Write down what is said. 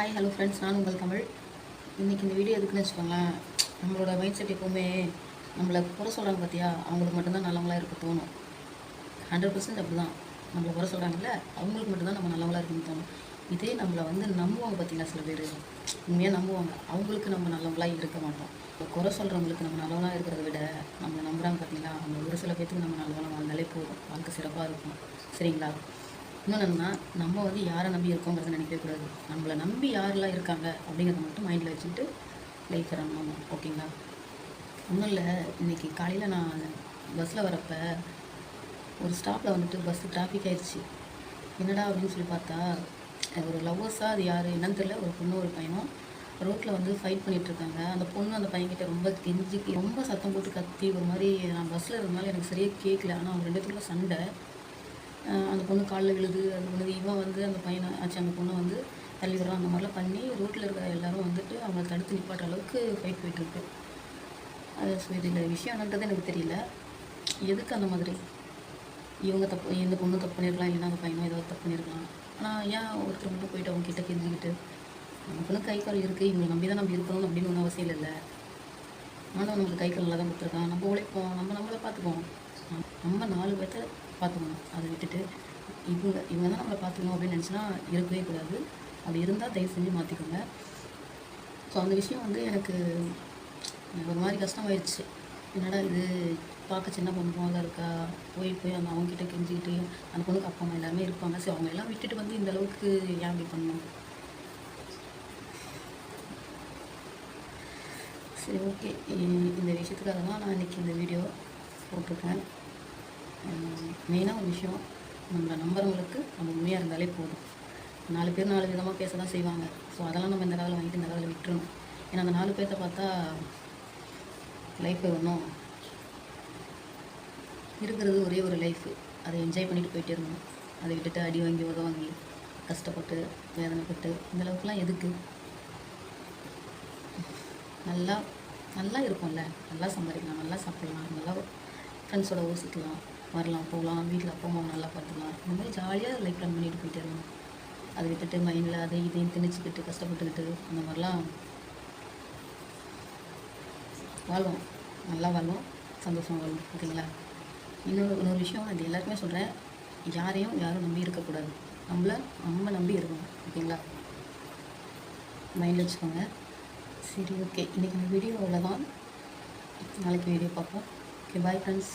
Hi hello friends, நான் உங்கள் தமிழ். இன்றைக்கி இந்த வீடியோ எதுக்குன்னு வச்சுக்கோங்களேன். நம்மளோட மைண்ட் செட் எப்போவுமே நம்மளை குறை சொல்கிறாங்க பார்த்தியா, அவங்களுக்கு மட்டும்தான் நல்லவங்களா இருக்க தோணும். 100% அப்படி தான். நம்மளை குறை சொல்கிறாங்கல்ல, அவங்களுக்கு மட்டும்தான் நம்ம நல்லவங்களா இருக்குன்னு தோணும். இதே நம்மளை நம்புவாங்க பார்த்தீங்களா, சில பேர் உண்மையாக நம்புவாங்க, அவங்களுக்கு நம்ம நல்லவங்களாக இருக்க மாட்டோம். குறை சொல்கிறவங்களுக்கு நம்ம நல்லவங்களாக இருக்கிறத விட நம்மளை நம்புகிறாங்க பார்த்தீங்களா, அவங்க ஒரு சில பேர்த்துக்கு நம்ம நல்லவங்களாக வாழ்ந்தாலே போதும், வாழ்க்கை சிறப்பாக இருக்கும். சரிங்களா? இன்னொன்று என்னன்னா, நம்ம யாரை நம்பி இருக்கோங்கிறத நினைக்கவே கூடாது. நம்மளை நம்பி யாரெல்லாம் இருக்காங்க அப்படிங்கிறத மட்டும் மைண்டில் வச்சுக்கிட்டு லைஃப்பை ரன் பண்ணணும். ஓகேங்களா? ஒன்றும் இல்லை, இன்றைக்கி காலையில் நான் பஸ்ஸில் வரப்போ ஒரு ஸ்டாப்பில் பஸ்ஸு டிராஃபிக் ஆயிடுச்சு. என்னடா அப்படின்னு சொல்லி பார்த்தா, ஒரு லவ்வர்ஸாக அது யார் என்னன்னு தெரியல, ஒரு பொண்ணு ஒரு பையனும் ரோட்டில் ஃபைட் பண்ணிகிட்ருக்காங்க. அந்த பொண்ணு அந்த பையன்கிட்ட ரொம்ப கெஞ்சி ரொம்ப சத்தம் போட்டு கத்தி ஒரு மாதிரி, நான் பஸ்ஸில் இருந்தனால எனக்கு சரியாக கேட்கல. ஆனால் அவங்க 2 பேத்துக்குள்ள சண்டை. அந்த பொண்ணு காலில் விழுது, அது பண்ணுது. இவன் அந்த பையனை அந்த பொண்ணை தள்ளி விடுறான். அந்த மாதிரிலாம் பண்ணி ரோட்டில் இருக்கிற எல்லோரும் அவங்கள தடுத்து நிப்பாட்டுற அளவுக்கு ஃபைட் போயிட்டுருக்கு. ஸோ இதில் விஷயம் என்னன்றது எனக்கு தெரியல. எதுக்கு அந்த மாதிரி இவங்க தப்பு, இந்த பொண்ணு தப்பு பண்ணியிருக்கலாம், இல்லைன்னா அந்த பையனும் ஏதாவது தப்பு பண்ணியிருக்கலாம். ஆனால் ஏன் ஒருத்தர் மட்டும் போயிட்டு அவங்க கிட்ட கெஞ்சிக்கிட்டு, நம்ம பொண்ணு கை கால் இருக்குது, இவங்களை நம்பி தான் நம்ம இருக்கணும் அப்படின்னு ஒன்றும் அவசியம் இல்லை. ஆனால் நம்மளுக்கு கை கால் நல்லா தான் கொடுத்துருக்கான், நம்ம உழைப்போம், நம்மளை பார்த்துப்போம், நம்ம 4 பேர்த்த பார்த்துக்கணும். அதை விட்டுட்டு இவங்க தான் நம்மளை பார்த்துக்கணும் அப்படின்னு நினச்சினா இருக்கவே கூடாது. அப்படி இருந்தால் தயவு செஞ்சு மாற்றிக்கோங்க. ஸோ அந்த விஷயம் எனக்கு ஒரு மாதிரி கஷ்டமாயிடுச்சு. என்னடா இது, பார்க்க சின்ன பொண்ணு போல இருக்கா, போய் அந்த அவங்ககிட்ட கெஞ்சிக்கிட்டு, அந்த பொண்ணுக்கு அப்பா அம்மா எல்லாருமே இருப்பாங்க. சரி, அவங்க எல்லாம் விட்டுட்டு இந்த அளவுக்கு ஏன் அப்படி பண்ணணும்? சரி, ஓகே. இந்த விஷயத்துக்காக தான் நான் இன்றைக்கி இந்த வீடியோ போட்டிருக்கேன். மெயினாக ஒரு விஷயம், நம்மளை நம்புறவங்களுக்கு நம்ம உண்மையாக இருந்தாலே போதும். 4 பேர் 4 விதமாக பேச தான் செய்வாங்க. ஸோ அதெல்லாம் நம்ம இந்த காதில் வாங்கிட்டு இந்த காதில் விட்டுறணும். ஏன்னா அந்த 4 பேர்த்த பார்த்தா லைஃப் ஒன்றும் இருக்கிறது ஒரே ஒரு லைஃபு. அதை என்ஜாய் பண்ணிட்டு போயிட்டே இருக்கணும். அதை விட்டுட்டு அடி வாங்கி வாங்கி கஷ்டப்பட்டு வேதனைப்பட்டு இந்த அளவுக்குலாம் எதுக்கு? நல்லா நல்லா இருக்கும்ல, நல்லா சம்பாதிக்கலாம், நல்லா சாப்பிடலாம், நல்லா ஃப்ரெண்ட்ஸோட ஊசிக்கலாம், வரலாம் போகலாம், வீட்டில் அப்பா அம்மாவை நல்லா பார்த்துக்கலாம். இந்த மாதிரி ஜாலியாக லைஃப் ரன் பண்ணிட்டு போயிட்டே இருக்கணும். அதை விட்டுட்டு மைண்டில் அதை இதையும் திணிச்சிக்கிட்டு கஷ்டப்பட்டுக்கிட்டு அந்த மாதிரிலாம் வாழ்வோம். நல்லா வாழ்வோம், சந்தோஷமாக வாழ்வோம். ஓகேங்களா? இன்னொரு விஷயம், அது எல்லாருக்குமே சொல்கிறேன், யாரும் நம்பி இருக்கக்கூடாது. நம்ம நம்பி இருக்கணும். ஓகேங்களா? மைண்டில் வச்சுக்கோங்க. சரி, ஓகே. இன்றைக்கி இந்த வீடியோ அவ்வளோதான். நாளைக்கு வீடியோ பார்ப்போம். Okay, bye friends.